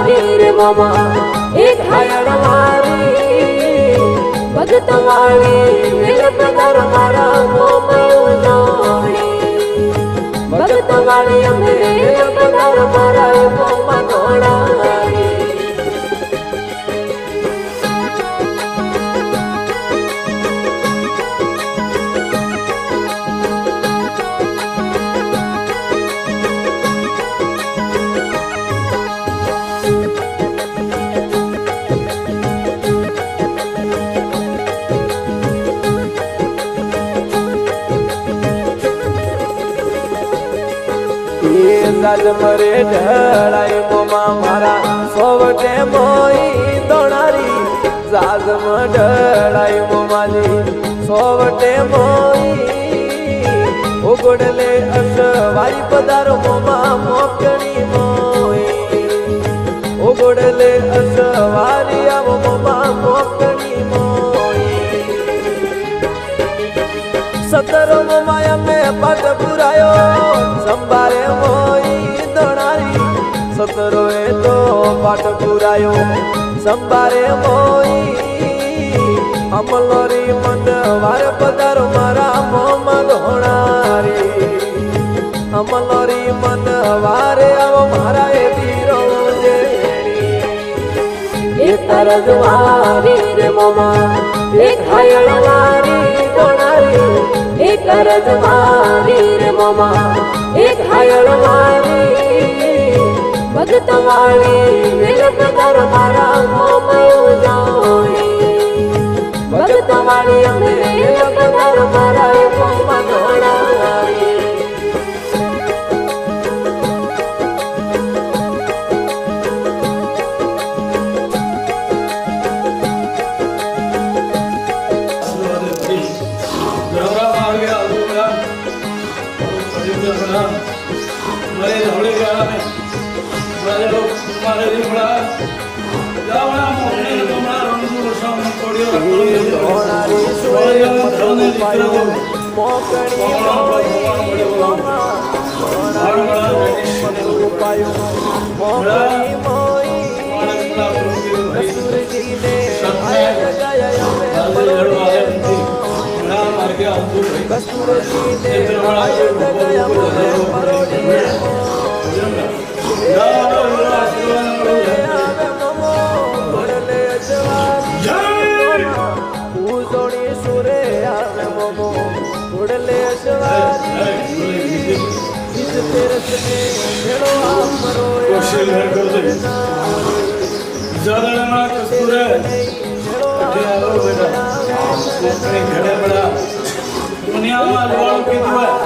वीर मामा एक हायण मारी भगत वाली मिल पदर मारा मोमयो जोड़ी भगत वाली मिल पदर मारा मोमा घोड़ा मरे ढड़ाई मोमा मारा सोवटे मोई दोनारी जागम ढड़ाई मोमा जी सोवटे मोई उगड़ले अशवारी पदारो मोमा मोकणी मोई उगड़ले अशवारी अब मोमा मोकणी मोई सतरो मोमाया में पाठ पुरायो संभारे मोई दोनारी सतरो ए तो पाठ पुरायो संभारे मोई अमलोरी मन वार पदार मारा मोमा धोणारी अमलोरी मन वारे अब मारा ए पीरो एक तरज वारी रे मोमा एक हायण वारी दोनारी एक तरज वारी रे मोमा एक हायण वारी भगत वाली मिल पदर मारा मोमयो जोड़ी भगत वाली मिल पदर मारा मोमा घोड़ा दुनिया में लोग की दुआ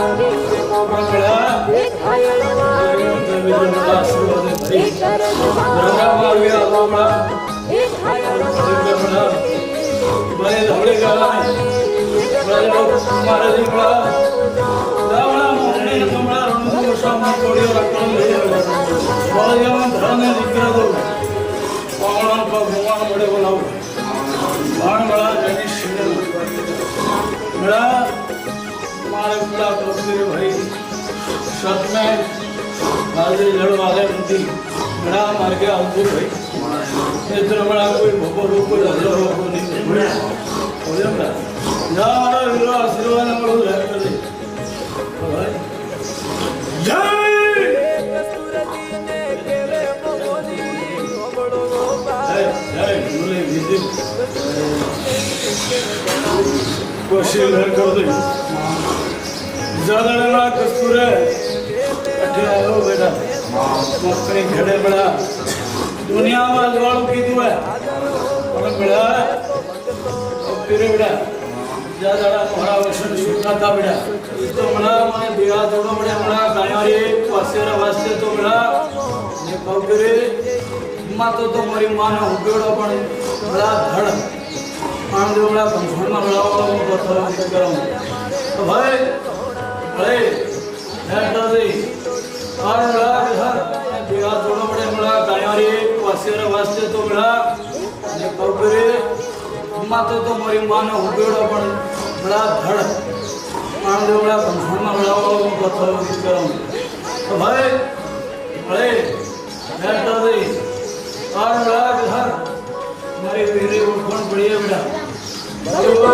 भाई सच में लड़ वाले बड़ा मार के आऊँ भाई इतना बड़ा कोई भोपो रूप कोई हजर हो नहीं हो जाता यार वीरो आशीर्वाद में बड़ो रह कर दे भाई जय जय बोले विजय कोशिश कर दे ज्यादा लड़ा कस्तूर है अठे आयो बेटा मक्करी खड़े बड़ा दुनिया में लोग की दुआ और बड़ा और तेरे बेटा ज्यादा हमारा वचन सुनना था बेटा तो बड़ा मैं बिया जोड़ो बड़ा बड़ा गाया रे वासेरा वास्ते तो बड़ा ये कहो करे मां तो मोरी मां ने उगड़ो पण बड़ा धड़ मान दो बड़ा कंफर्म में बड़ा वो बता करूं तो भाई अरे हेडर दे और बड़ा इधर बिया जोड़ो बड़े बड़ा गाया रे वासेरा वास्ते तो बड़ा ये कहो करे मां तो मोरी मां ने उगड़ो पण बड़ा धड़ मान दो बड़ा कंफर्म में बड़ा वो बता करूं तो भाई अरे हेडर दे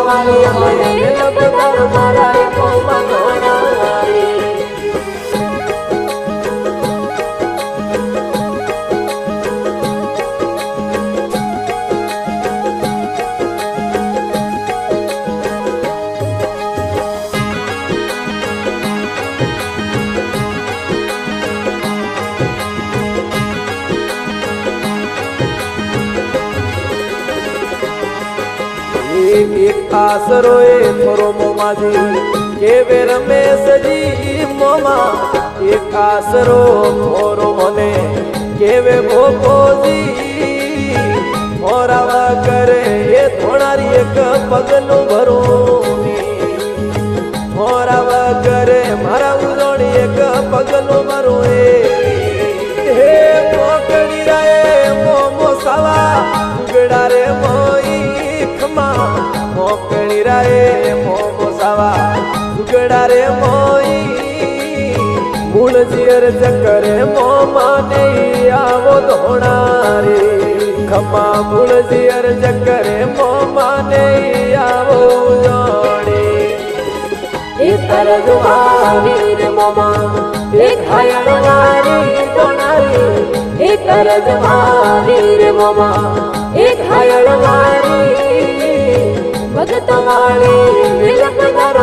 વાળી અમે લપદાર મારા એકોમાં ધોણા રે એક આસરો એ થોરો મોમાજી કેવે રમેશજી મોમા એક આસરો થોરો મને કેવે ભોપોજી મોરાવા કરે એ થોડારી એક પગલું ભરું મોરાવા કરે મારા ઉજોડી એક પગલું ભરું હે મોકડી રે મોમો સાવા ઉગડા રે મોઈ મોકળી રાય મોમો સાવા સુગડા રે મોઈ મૂળ જીયર ચક્કરે મોમા નહીં આવો ધોણા રે ખમા મૂળ જીયર ચક્કરે મોમા નહીં આવો જોડે એક રજવારી રે મોમા એક હાયણ વારી ધોણા રે એક રજવારી રે મોમા એક હાયણ વારી ભગત વાળી વિલપદાર